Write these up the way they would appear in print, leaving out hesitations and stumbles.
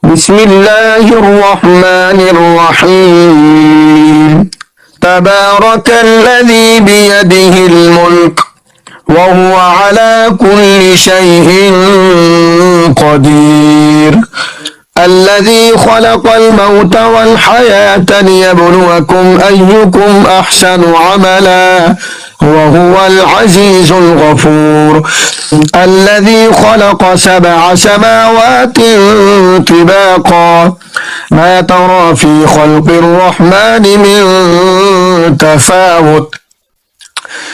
بسم الله الرحمن الرحيم تبارك الذي بيده الملك وهو على كل شيء قدير الذي خلق الموت والحياة ليبلوكم أيكم أحسن عملا وهو العزيز الغفور الذي خلق 7 سماوات طباقا ما ترى في خلق الرحمن من تفاوت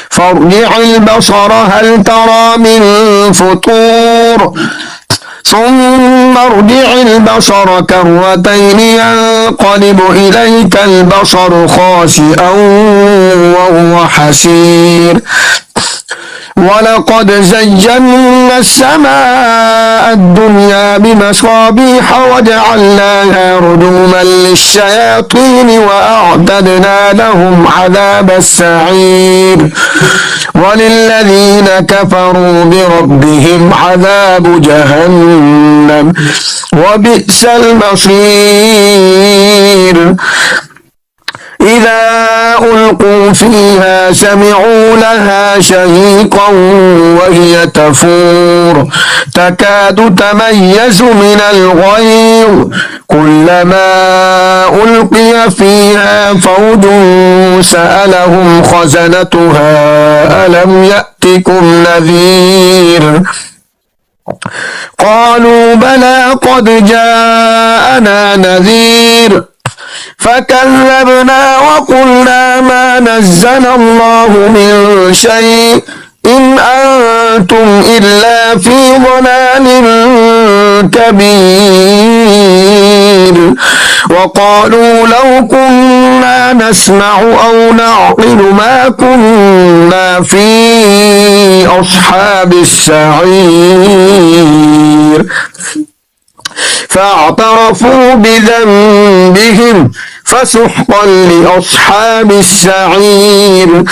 فارجع البصر هل ترى من فطور ثم ارجع البصر كرتين ينقلب إليك البصر خاسئا وهو حسير ولقد زينا السماء الدنيا بمصابيح وجعلناها رجوما للشياطين وأعتدنا لهم عذاب السعير وللذين كفروا بربهم عذاب جهنم وبئس المصير إذا ألقوا فيها سمعوا لها شهيقا وهي تفور تكاد تميز من الغيظ كلما ألقي فيها فوج سألهم خزنتها ألم يأتكم نذير قالوا بلى قد جاءنا نذير فكذبنا وقلنا ما نزل الله من شيء إن أنتم إلا في ضلال كبير وقالوا لو كنا نسمع أو نعقل ما كنا في أصحاب السعير فاعترفوا بذنبهم فسحقا لأصحاب السعير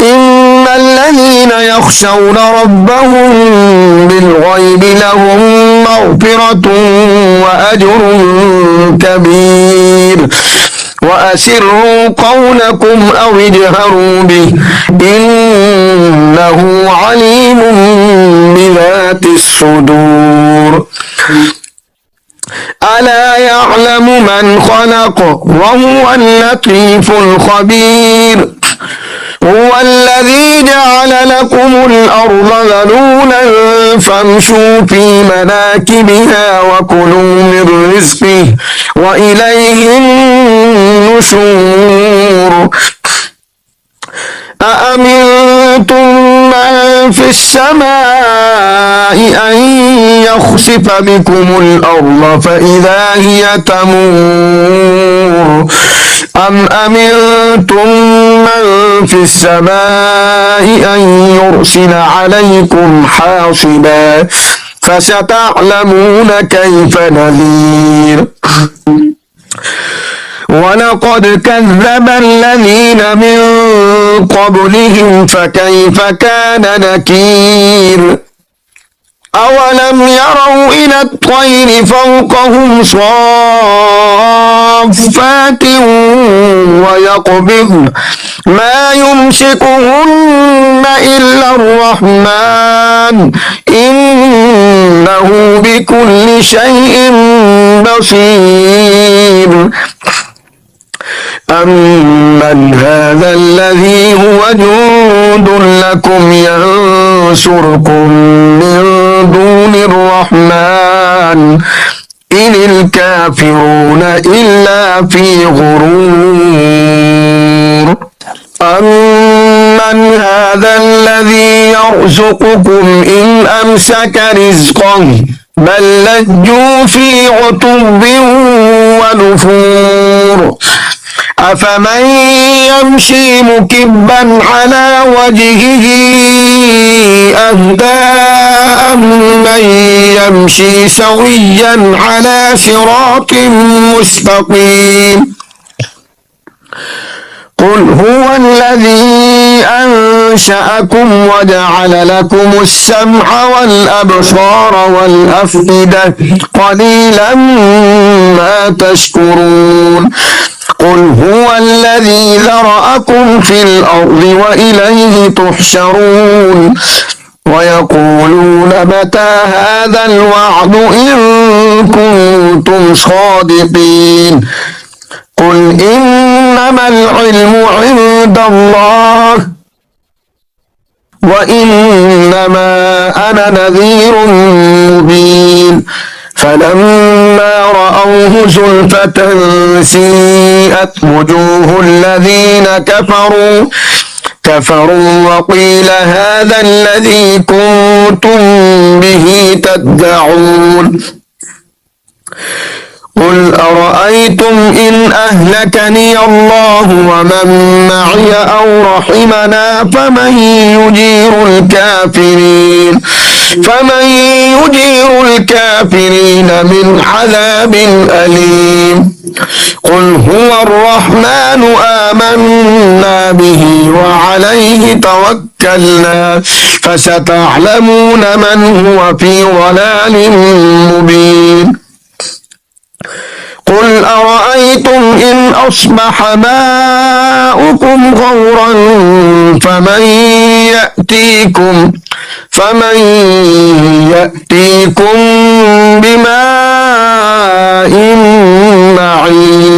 إن الذين يخشون ربهم بالغيب لهم مغفرة وأجر كبير وأسروا قولكم أو اجهروا به إنه عليم بذات الصدور ألا يعلم من خلق وهو اللطيف الخبير هو الذي جعل لكم الأرض ذلولا فامشوا في مناكبها وكلوا من رزقه وإليه النشور أأمنتم من في السماء أن يخسف بكم الأرض فإذا هي تمور أم أمنتم من في السماء أن يرسل عليكم حاصبا فستعلمون كيف نذير ولقد كذب الذين من قبلهم فكيف كان نكير أولم يروا إلى الطير فوقهم صافات ويقبضن ما يمسكهن إلا الرحمن إنه بكل شيء بصير أمن هذا الذي هو جند لكم ينصركم من دون الرحمن إن الكافرون إلا في غرور أمن هذا الذي يرزقكم إن أمسك رزقه بل لجوا في عتب ونفور أفمن يمشي مكبا على وجهه أهدى أمن يمشي سويا على صراط مستقيم قل هو الذي أنشأكم وجعل لكم السمع والأبصار والأفئدة قليلا ما تشكرون قل هو الذي ذرأكم في الأرض وإليه تحشرون ويقولون متى هذا الوعد إن كنتم صادقين قل إنما العلم عند الله وإنما أنا نذير مبين فلما رأوه زلفة سيئت وجوه الذين كفروا وقيل هذا الذي كنتم به تدعون قل أرأيتم إن أهلكني الله ومن معي أو رحمنا فمن يجير الكافرين من عذاب أليم قل هو الرحمن آمنا به وعليه توكلنا فستعلمون من هو في ضلال مبين قل أرأيتم إن أصبح ماؤكم غورا فمن يأتيكم بماء معين